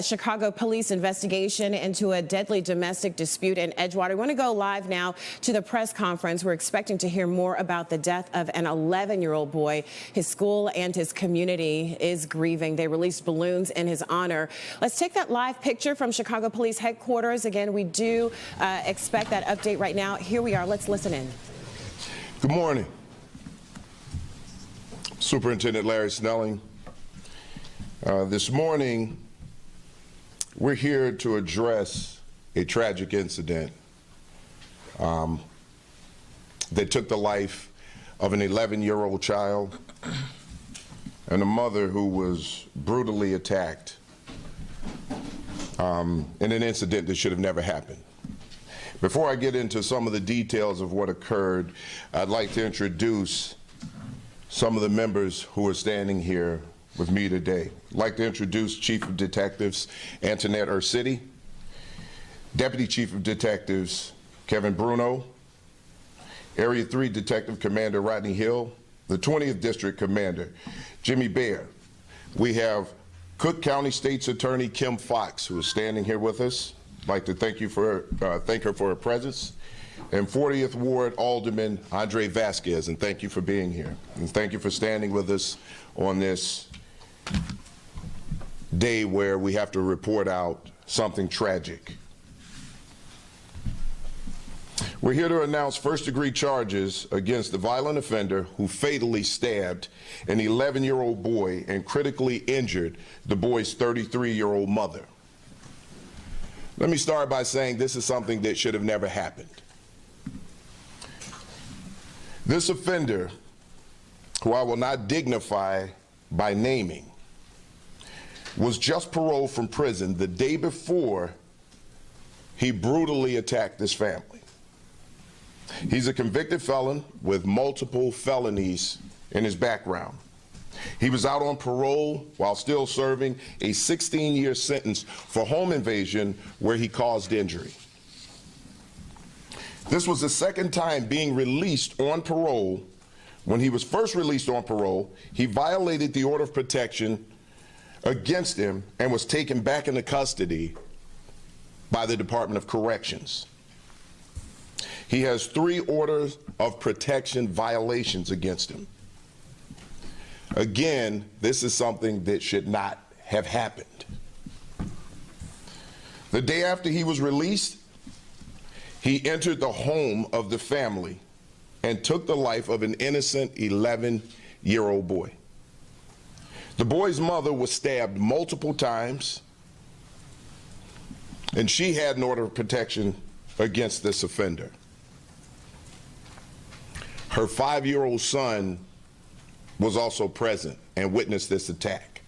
Chicago police investigation into a deadly domestic dispute in Edgewater. We want to go live now to the press conference. We're expecting to hear more about the death of an 11-year-old boy. His school and his community is grieving. They released balloons in his honor. Let's take that live picture from Chicago Police Headquarters. Again, we do expect that update right now. Here we are. Let's listen in. Good morning. Superintendent Larry Snelling. This morning, we're here to address a tragic incident that took the life of an 11-year-old child and a mother who was brutally attacked in an incident that should have never happened. Before I get into some of the details of what occurred, I'd like to introduce some of the members who are standing here with me today. I'd like to introduce Chief of Detectives Antoinette Ursitti, Deputy Chief of Detectives Kevin Bruno, Area 3 Detective Commander Rodney Hill, the 20th District Commander Jimmy Baer. We have Cook County State's Attorney Kim Foxx, who is standing here with us. I'd like to thank her for her presence. And 40th Ward Alderman Andre Vasquez, and thank you for being here. And thank you for standing with us on this day where we have to report out something tragic. We're here to announce first-degree charges against the violent offender who fatally stabbed an 11-year-old boy and critically injured the boy's 33-year-old mother. Let me start by saying this is something that should have never happened. This offender, who I will not dignify by naming, was just paroled from prison the day before he brutally attacked this family. He's a convicted felon with multiple felonies in his background. He was out on parole while still serving a 16-year sentence for home invasion where he caused injury. This was the second time being released on parole. When he was first released on parole, he violated the order of protection against him and was taken back into custody by the Department of Corrections. He has 3 orders of protection violations against him. Again, this is something that should not have happened. The day after he was released, he entered the home of the family and took the life of an innocent 11-year-old boy. The boy's mother was stabbed multiple times, and she had an order of protection against this offender. Her 5-year-old son was also present and witnessed this attack.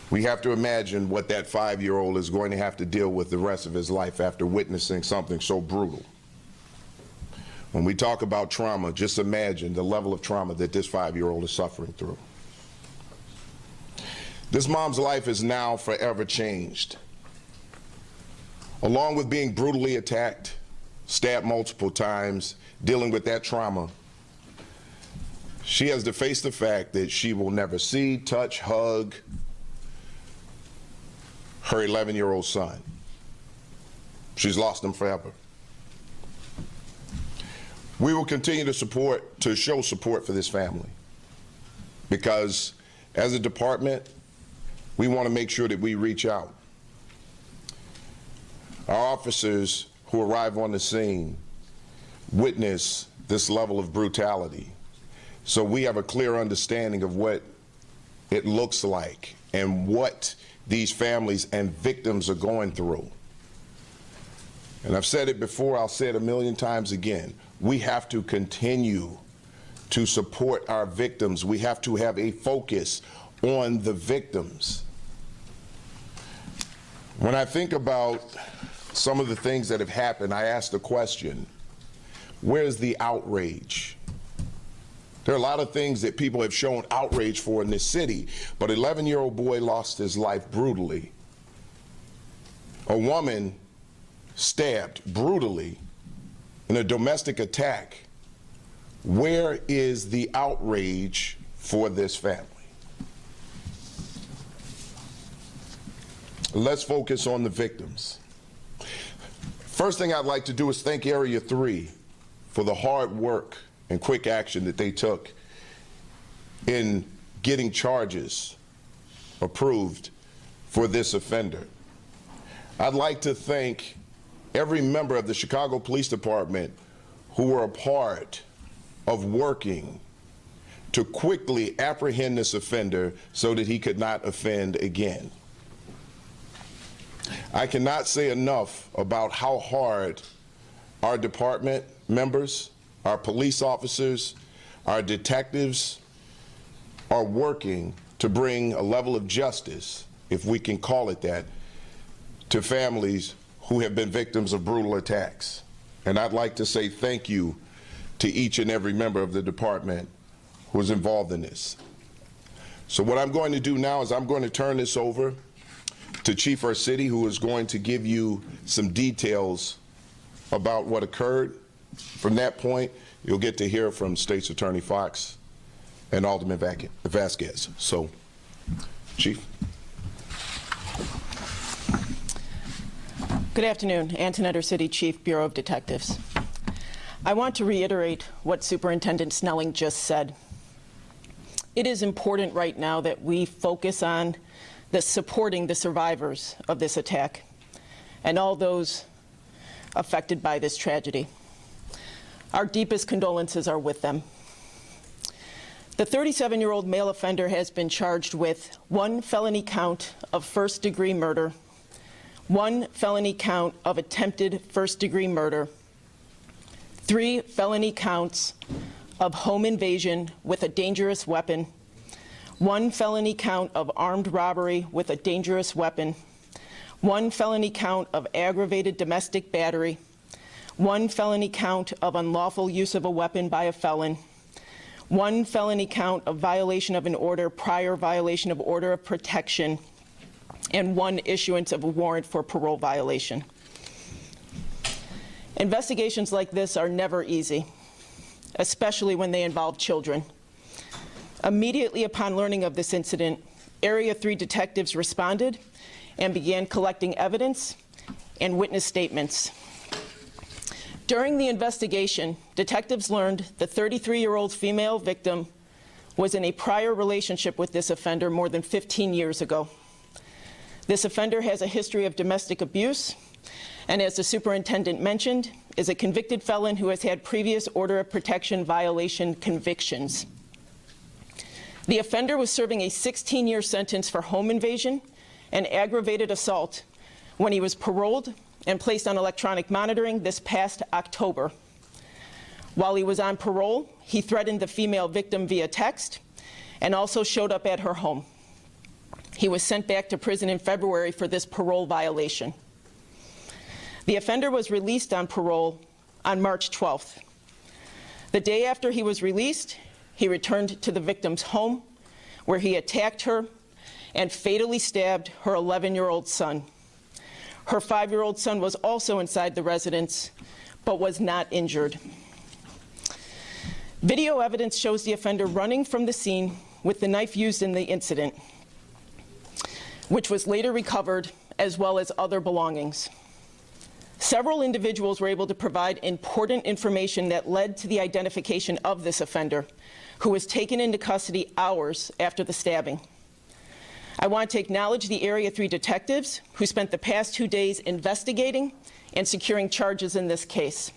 We have to imagine what that 5-year-old is going to have to deal with the rest of his life after witnessing something so brutal. When we talk about trauma, just imagine the level of trauma that this 5-year-old is suffering through. This mom's life is now forever changed. Along with being brutally attacked, stabbed multiple times, dealing with that trauma, she has to face the fact that she will never see, touch, hug her 11-year-old son. She's lost him forever. We will continue to show support for this family, because as a department, we want to make sure that we reach out. Our officers who arrive on the scene witness this level of brutality, so we have a clear understanding of what it looks like and what these families and victims are going through. And I've said it before, I'll say it a million times again. We have to continue to support our victims. We have to have a focus on the victims. When I think about some of the things that have happened, I ask the question, where's the outrage? There are a lot of things that people have shown outrage for in this city, but an 11-year-old boy lost his life brutally. A woman stabbed brutally in a domestic attack. Where is the outrage for this family? Let's focus on the victims. First thing I'd like to do is thank Area 3 for the hard work and quick action that they took in getting charges approved for this offender. I'd like to thank every member of the Chicago Police Department who were a part of working to quickly apprehend this offender so that he could not offend again. I cannot say enough about how hard our department members, our police officers, our detectives are working to bring a level of justice, if we can call it that, to families who have been victims of brutal attacks. And I'd like to say thank you to each and every member of the department who was involved in this. So what I'm going to do now is I'm going to turn this over to Chief Ursitti, who is going to give you some details about what occurred. From that point, you'll get to hear from State's Attorney Foxx and Alderman Vasquez. So, Chief. Good afternoon. Antoinette, Ursitti, Chief, Bureau of Detectives. I want to reiterate what Superintendent Snelling just said. It is important right now that we focus on supporting the survivors of this attack and all those affected by this tragedy. Our deepest condolences are with them. The 37-year-old male offender has been charged with 1 felony count of first-degree murder, 1 felony count of attempted first-degree murder, 3 felony counts of home invasion with a dangerous weapon, 1 felony count of armed robbery with a dangerous weapon, 1 felony count of aggravated domestic battery, 1 felony count of unlawful use of a weapon by a felon, 1 felony count of violation of an order, prior violation of order of protection, and 1 issuance of a warrant for parole violation. Investigations like this are never easy, especially when they involve children. Immediately upon learning of this incident, Area 3 detectives responded and began collecting evidence and witness statements. During the investigation, detectives learned the 33-year-old female victim was in a prior relationship with this offender more than 15 years ago. This offender has a history of domestic abuse, and as the superintendent mentioned, is a convicted felon who has had previous order of protection violation convictions. The offender was serving a 16-year sentence for home invasion and aggravated assault when he was paroled and placed on electronic monitoring this past October. While he was on parole, he threatened the female victim via text and also showed up at her home. He was sent back to prison in February for this parole violation. The offender was released on parole on March 12th. The day after he was released, he returned to the victim's home, where he attacked her and fatally stabbed her 11-year-old son. Her 5-year-old son was also inside the residence, but was not injured. Video evidence shows the offender running from the scene with the knife used in the incident, which was later recovered, as well as other belongings. Several individuals were able to provide important information that led to the identification of this offender, who was taken into custody hours after the stabbing. I want to acknowledge the Area 3 detectives who spent the past 2 days investigating and securing charges in this case.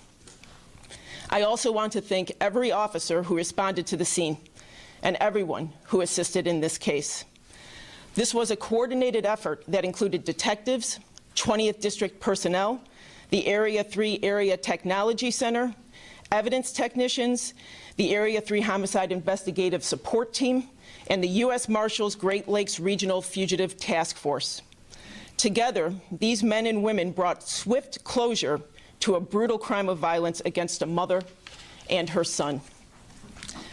I also want to thank every officer who responded to the scene and everyone who assisted in this case. This was a coordinated effort that included detectives, 20th District personnel, the Area 3 Area Technology Center, evidence technicians, the Area 3 Homicide Investigative Support Team, and the U.S. Marshals Great Lakes Regional Fugitive Task Force. Together, these men and women brought swift closure to a brutal crime of violence against a mother and her son.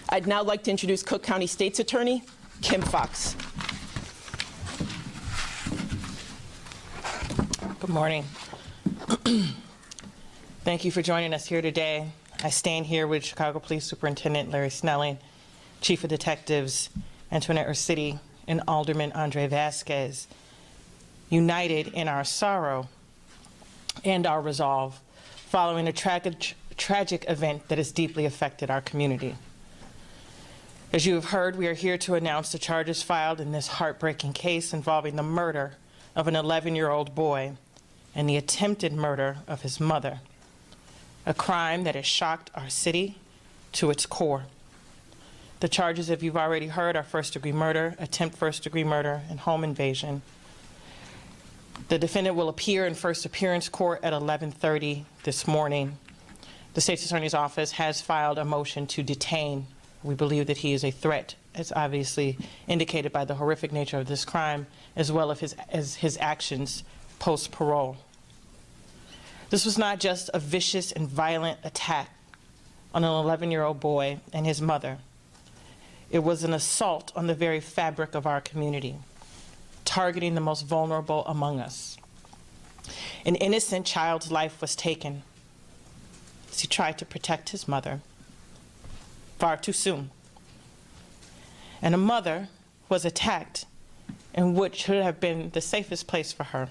I'd now like to introduce Cook County State's Attorney, Kim Foxx. Good morning. Thank you for joining us here today. I stand here with Chicago Police Superintendent Larry Snelling, Chief of Detectives Antoinette Ursitti, and Alderman Vasquez. united in our sorrow and our resolve following a tragic event that has deeply affected our community. As you have heard, we are here to announce the charges filed in this heartbreaking case involving the murder of an 11-year-old boy and the attempted murder of his mother, a crime that has shocked our city to its core. The charges, if you've already heard, are first-degree murder, attempt first-degree murder, and home invasion. The defendant will appear in first appearance court at 11:30 this morning. The State's Attorney's Office has filed a motion to detain. We believe that he is a threat, as obviously indicated by the horrific nature of this crime, as well as his actions post-parole. This was not just a vicious and violent attack on an 11-year-old boy and his mother. It was an assault on the very fabric of our community, targeting the most vulnerable among us. An innocent child's life was taken as he tried to protect his mother far too soon. And a mother was attacked in what should have been the safest place for her,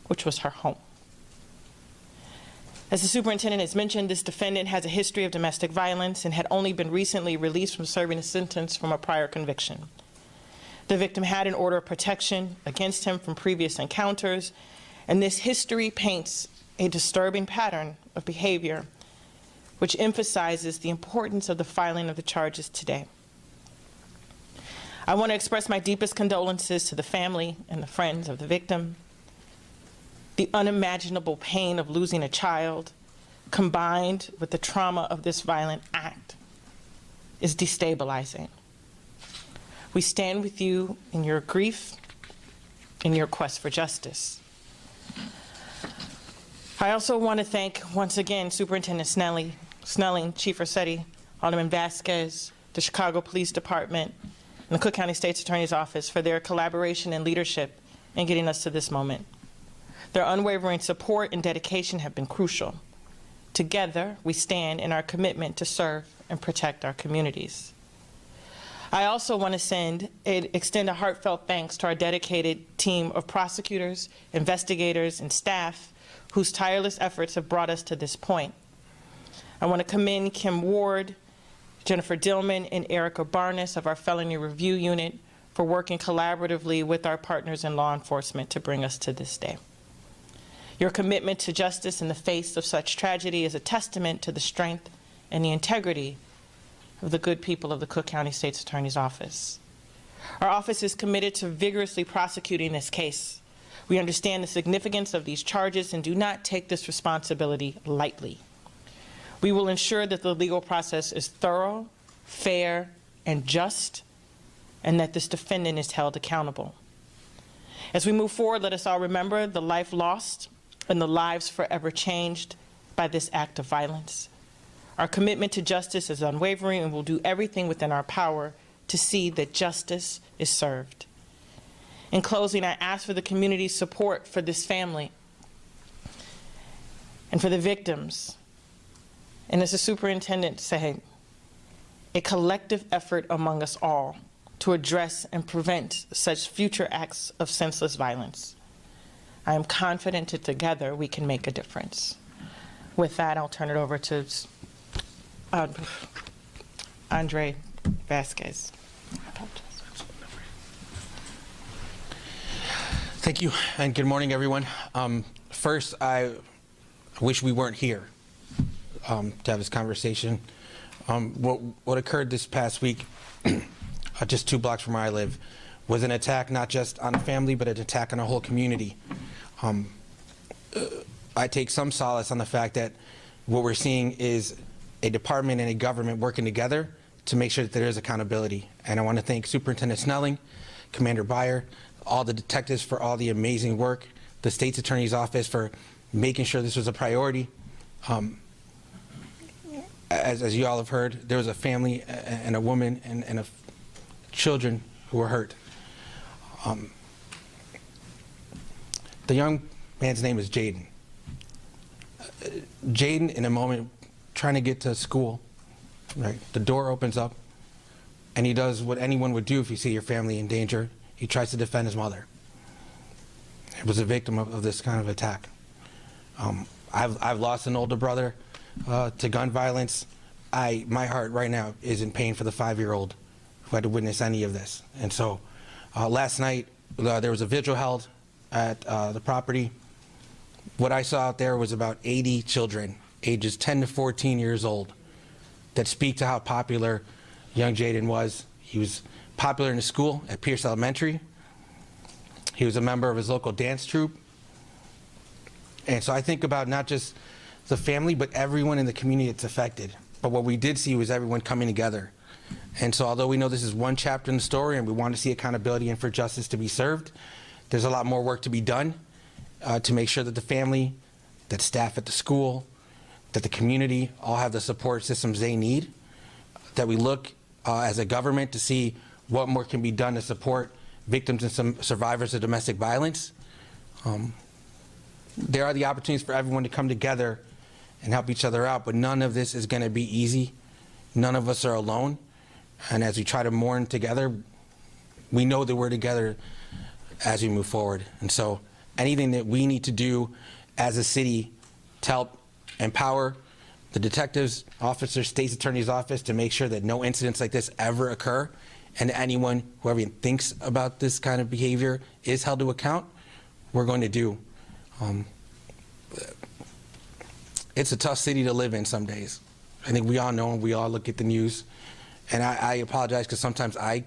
which was her home. As the superintendent has mentioned, this defendant has a history of domestic violence and had only been recently released from serving a sentence from a prior conviction. The victim had an order of protection against him from previous encounters, and this history paints a disturbing pattern of behavior which emphasizes the importance of the filing of the charges today. I want to express my deepest condolences to the family and the friends of the victim. The unimaginable pain of losing a child, combined with the trauma of this violent act, is destabilizing. We stand with you in your grief, in your quest for justice. I also want to thank, once again, Superintendent Snelling, Chief Ursitti, Alderman Vasquez, the Chicago Police Department, and the Cook County State's Attorney's Office for their collaboration and leadership in getting us to this moment. Their unwavering support and dedication have been crucial. Together, we stand in our commitment to serve and protect our communities. I also want to extend a heartfelt thanks to our dedicated team of prosecutors, investigators, and staff whose tireless efforts have brought us to this point. I want to commend Kim Ward, Jennifer Dillman, and Erica Barnes of our Felony Review Unit for working collaboratively with our partners in law enforcement to bring us to this day. Your commitment to justice in the face of such tragedy is a testament to the strength and the integrity of the good people of the Cook County State's Attorney's Office. Our office is committed to vigorously prosecuting this case. We understand the significance of these charges and do not take this responsibility lightly. We will ensure that the legal process is thorough, fair, and just, and that this defendant is held accountable. As we move forward, let us all remember the life lost and the lives forever changed by this act of violence. Our commitment to justice is unwavering, and we'll do everything within our power to see that justice is served. In closing, I ask for the community's support for this family and for the victims. And as the superintendent said, a collective effort among us all to address and prevent such future acts of senseless violence. I am confident that together we can make a difference. With that, I'll turn it over to Andre Vasquez. Thank you, and good morning, everyone. First, I wish we weren't here to have this conversation. What occurred this past week, just 2 blocks from where I live, was an attack not just on a family, but an attack on a whole community. I take some solace on the fact that what we're seeing is a department and a government working together to make sure that there is accountability. And I want to thank Superintendent Snelling, Commander Byer, all the detectives for all the amazing work, the State's Attorney's Office for making sure this was a priority. As you all have heard, there was a family and a woman and children who were hurt. The young man's name is Jayden. Jayden, in a moment, trying to get to school, right? The door opens up, and he does what anyone would do if you see your family in danger. He tries to defend his mother. was a victim of this kind of attack. I've lost an older brother to gun violence. My heart right now is in pain for the 5-year-old who had to witness any of this. And so last night there was a vigil held at the property. What I saw out there was about 80 children, ages 10 to 14 years old, that speak to how popular young Jayden was. He was popular in his school at Pierce Elementary. He was a member of his local dance troupe. And so I think about not just the family, but everyone in the community that's affected. But what we did see was everyone coming together. And so although we know this is one chapter in the story and we want to see accountability and for justice to be served, there's a lot more work to be done to make sure that the family, that staff at the school, that the community all have the support systems they need, that we look as a government to see what more can be done to support victims and some survivors of domestic violence. There are the opportunities for everyone to come together and help each other out, but none of this is going to be easy. None of us are alone. And as we try to mourn together, we know that we're together as we move forward. And so anything that we need to do as a city to help empower the detectives, officers, state's attorney's office to make sure that no incidents like this ever occur, and anyone who ever even thinks about this kind of behavior is held to account, we're going to do. It's a tough city to live in some days. I think we all know, and we all look at the news. And I apologize because sometimes I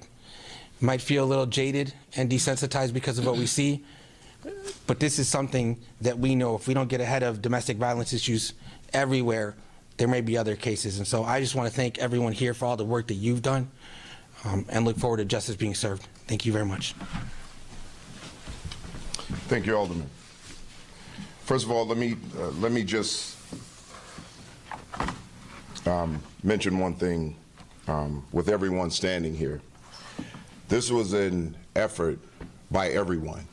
might feel a little jaded and desensitized because of what we see. But this is something that we know if we don't get ahead of domestic violence issues everywhere, there may be other cases. And so I just want to thank everyone here for all the work that you've done and look forward to justice being served. Thank you very much. Thank you, Alderman. First of all, let me just mention one thing with everyone standing here. This was an effort by everyone.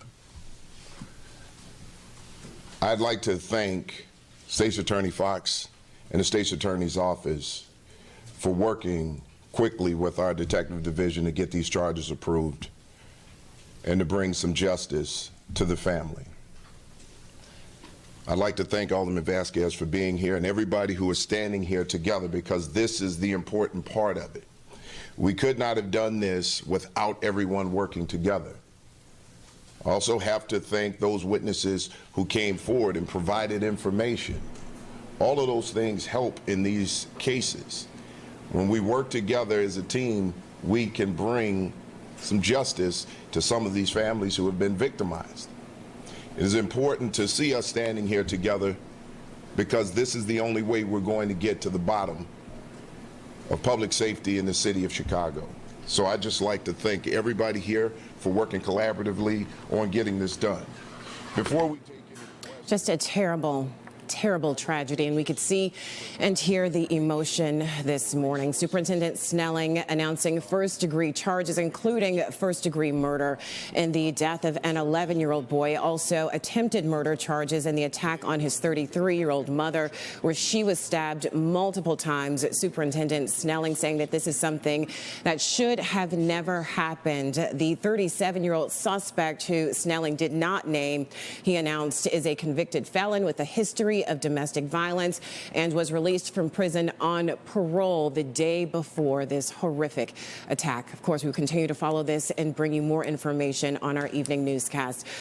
I'd like to thank State's Attorney Foxx and the State's Attorney's Office for working quickly with our detective division to get these charges approved and to bring some justice to the family. I'd like to thank Alderman Vasquez for being here and everybody who is standing here together, because this is the important part of it. We could not have done this without everyone working together. I also have to thank those witnesses who came forward and provided information. All of those things help in these cases. When we work together as a team, we can bring some justice to some of these families who have been victimized. It is important to see us standing here together because this is the only way we're going to get to the bottom of public safety in the city of Chicago. So I'd just like to thank everybody here for working collaboratively on getting this done. Before we take any questions, just a terrible tragedy, and we could see and hear the emotion this morning. Superintendent Snelling announcing first-degree charges, including first-degree murder in the death of an 11-year-old boy, also attempted murder charges in the attack on his 33-year-old mother, where she was stabbed multiple times. Superintendent Snelling saying that this is something that should have never happened. The 37-year-old suspect, who Snelling did not name, he announced is a convicted felon with a history of domestic violence and was released from prison on parole the day before this horrific attack. Of course, we will continue to follow this and bring you more information on our evening newscast.